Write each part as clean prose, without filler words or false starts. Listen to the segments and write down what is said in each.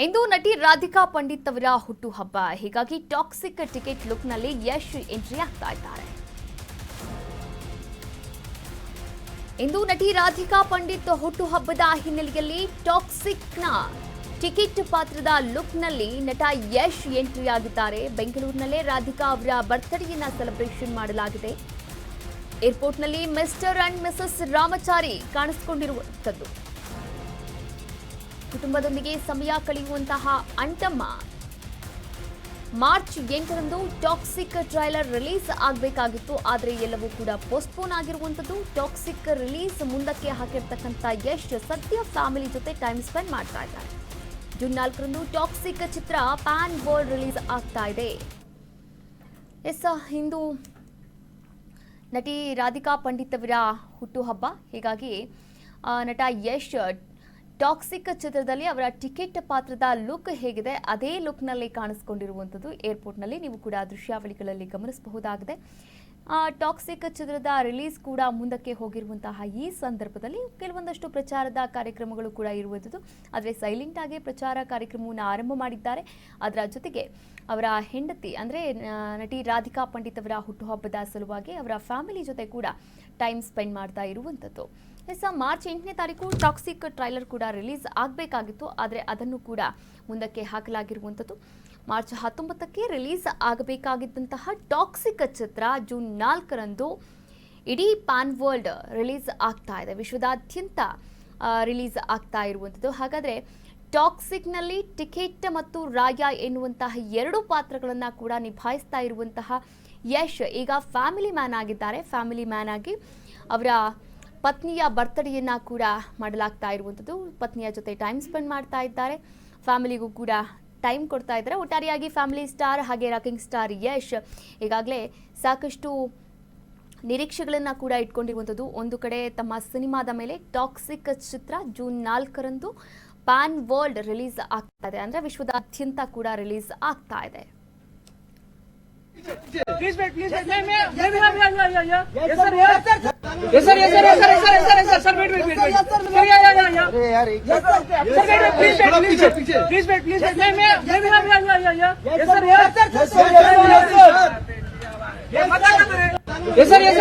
ಇಂದು ನಟಿ ರಾಧಿಕಾ ಪಂಡಿತ್ ಅವರ ಹುಟ್ಟುಹಬ್ಬ. ಹೀಗಾಗಿ ಟಾಕ್ಸಿಕ್ ಟಿಕೆಟ್ ಲುಕ್ನಲ್ಲಿ ಯಶ್ ಎಂಟ್ರಿ ಆಗ್ತಾ ಇದ್ದಾರೆ. ಇಂದು ನಟಿ ರಾಧಿಕಾ ಪಂಡಿತ್ ಹುಟ್ಟುಹಬ್ಬದ ಹಿನ್ನೆಲೆಯಲ್ಲಿ ಟಾಕ್ಸಿಕ್ನ ಟಿಕೆಟ್ ಪಾತ್ರದ ಲುಕ್ನಲ್ಲಿ ನಟ ಯಶ್ ಎಂಟ್ರಿ ಆಗಿದ್ದಾರೆ. ಬೆಂಗಳೂರಿನಲ್ಲೇ ರಾಧಿಕಾ ಅವರ ಬರ್ತ್ಡೇಯನ್ನ ಸೆಲೆಬ್ರೇಷನ್ ಮಾಡಲಾಗಿದೆ. ಏರ್ಪೋರ್ಟ್ನಲ್ಲಿ ಮಿಸ್ಟರ್ ಅಂಡ್ ಮಿಸಸ್ ರಾಮಚಾರಿ ಕಾಣಿಸಿಕೊಂಡಿರುವಂಥದ್ದು. ಕುಟುಂಬದೊಂದಿಗೆ ಸಮಯ ಕಳೆಯುವಂತಹ ಅಂಟಮ್ಮ ಮಾರ್ಚ್ 8ರಂದು ಟಾಕ್ಸಿಕ್ ಟ್ರೈಲರ್ ರಿಲೀಸ್ ಆಗಬೇಕಾಗಿತ್ತು. ಆದರೆ ಎಲ್ಲವೂ ಕೂಡ ಪೋಸ್ಟ್ಪೋನ್ ಆಗಿರುವಂಥದ್ದು. ಟಾಕ್ಸಿಕ್ ರಿಲೀಸ್ ಮುಂದಕ್ಕೆ ಹಾಕಿರ್ತಕ್ಕಂಥ ಯಶ್ ಸದ್ಯ ಫ್ಯಾಮಿಲಿ ಜೊತೆ ಟೈಮ್ ಸ್ಪೆಂಡ್ ಮಾಡ್ತಾ ಇದ್ದಾರೆ. ಜೂನ್ 4ರಂದು ಟಾಕ್ಸಿಕ್ ಚಿತ್ರ ಪ್ಯಾನ್ ವರ್ಲ್ಡ್ ರಿಲೀಸ್ ಆಗ್ತಾ ಇದೆ. ಇಂದು ನಟಿ ರಾಧಿಕಾ ಪಂಡಿತ್ ಅವರ ಹುಟ್ಟುಹಬ್ಬ. ಹೀಗಾಗಿ ನಟ ಯಶ್ ಟಾಕ್ಸಿಕ್ ಚಿತ್ರದಲ್ಲಿ ಅವರ ಟಿಕೆಟ್ ಪಾತ್ರದ ಲುಕ್ ಹೇಗಿದೆ ಅದೇ ಲುಕ್ನಲ್ಲಿ ಕಾಣಿಸಿಕೊಂಡಿರುವಂಥದ್ದು. ಏರ್ಪೋರ್ಟ್ನಲ್ಲಿ ನೀವು ಕೂಡ ದೃಶ್ಯಾವಳಿಗಳಲ್ಲಿ ಗಮನಿಸಬಹುದಾಗಿದೆ. ಟಾಕ್ಸಿಕ್ ಚಿತ್ರದ ರಿಲೀಸ್ ಕೂಡ ಮುಂದಕ್ಕೆ ಹೋಗಿರುವಂತಹ ಈ ಸಂದರ್ಭದಲ್ಲಿ ಕೆಲವೊಂದಷ್ಟು ಪ್ರಚಾರದ ಕಾರ್ಯಕ್ರಮಗಳು ಕೂಡ ಇರುವಂಥದ್ದು. ಆದರೆ ಸೈಲೆಂಟ್ ಆಗಿ ಪ್ರಚಾರ ಕಾರ್ಯಕ್ರಮವನ್ನು ಆರಂಭ ಮಾಡಿದ್ದಾರೆ. ಅದರ ಜೊತೆಗೆ ಅವರ ಹೆಂಡತಿ ಅಂದರೆ ನಟಿ ರಾಧಿಕಾ ಪಂಡಿತ್ ಅವರ ಹುಟ್ಟುಹಬ್ಬದ ಸಲುವಾಗಿ ಅವರ ಫ್ಯಾಮಿಲಿ ಜೊತೆ ಕೂಡ ಟೈಮ್ ಸ್ಪೆಂಡ್ ಮಾಡ್ತಾ ಇರುವಂಥದ್ದು. ಮಾರ್ಚ್ 8ನೇ ತಾರೀಕು ಟಾಕ್ಸಿಕ್ ಟ್ರೈಲರ್ ಕೂಡ ರಿಲೀಸ್ ಆಗಬೇಕಾಗಿತ್ತು. ಆದರೆ ಅದನ್ನು ಕೂಡ ಮುಂದಕ್ಕೆ ಹಾಕಲಾಗಿರುವಂಥದ್ದು. ಮಾರ್ಚ್ 19ಕ್ಕೆ ರಿಲೀಸ್ ಆಗಬೇಕಾಗಿದ್ದಂತಹ ಟಾಕ್ಸಿಕ್ ಚಿತ್ರ ಜೂನ್ 4ರಂದು ಇಡೀ ಪ್ಯಾನ್ ವರ್ಲ್ಡ್ ರಿಲೀಸ್ ಆಗ್ತಾ ಇದೆ. ವಿಶ್ವದಾದ್ಯಂತ ರಿಲೀಸ್ ಆಗ್ತಾ ಇರುವಂಥದ್ದು. ಹಾಗಾದರೆ ಟಾಕ್ಸಿಕ್ನಲ್ಲಿ ಟಿಕೆಟ್ ಮತ್ತು ರಾಯ ಎನ್ನುವಂತಹ ಎರಡು ಪಾತ್ರಗಳನ್ನು ಕೂಡ ನಿಭಾಯಿಸ್ತಾ ಇರುವಂತಹ ಯಶ್ ಈಗ ಫ್ಯಾಮಿಲಿ ಮ್ಯಾನ್ ಆಗಿದ್ದಾರೆ. ಫ್ಯಾಮಿಲಿ ಮ್ಯಾನ್ ಆಗಿ ಅವರ ಪತ್ನಿಯ ಬರ್ತ್ಡೇಯನ್ನ ಕೂಡ ಮಾಡಲಾಗ್ತಾ ಇರುವಂಥದ್ದು. ಪತ್ನಿಯ ಜೊತೆ ಟೈಮ್ ಸ್ಪೆಂಡ್ ಮಾಡ್ತಾ ಇದ್ದಾರೆ. ಫ್ಯಾಮಿಲಿಗೂ ಕೂಡ ಟೈಮ್ ಕೊಡ್ತಾ ಇದ್ದಾರೆ. ಒಟ್ಟಾರೆಯಾಗಿ ಫ್ಯಾಮಿಲಿ ಸ್ಟಾರ್ ಹಾಗೆ ರಾಕಿಂಗ್ ಸ್ಟಾರ್ ಯಶ್ ಈಗಾಗಲೇ ಸಾಕಷ್ಟು ನಿರೀಕ್ಷೆಗಳನ್ನು ಕೂಡ ಇಟ್ಕೊಂಡಿರುವಂಥದ್ದು. ಒಂದು ಕಡೆ ತಮ್ಮ ಸಿನಿಮಾದ ಮೇಲೆ ಟಾಕ್ಸಿಕ್ ಚಿತ್ರ ಜೂನ್ 4ರಂದು ಪ್ಯಾನ್ ವರ್ಲ್ಡ್ ರಿಲೀಸ್ ಆಗ್ತಾ ಇದೆ. ಅಂದರೆ ವಿಶ್ವದಾದ್ಯಂತ ಕೂಡ ರಿಲೀಸ್ ಆಗ್ತಾ ಇದೆ. Please wait. Yes, sir. Yes, sir. Yes, sir. Wait. Yeah. Sir, Please wait. Yes,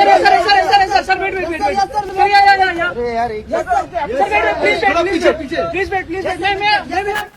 sir. Yes, sir. Sir, wait. Yeah. Sir, wait. Please wait.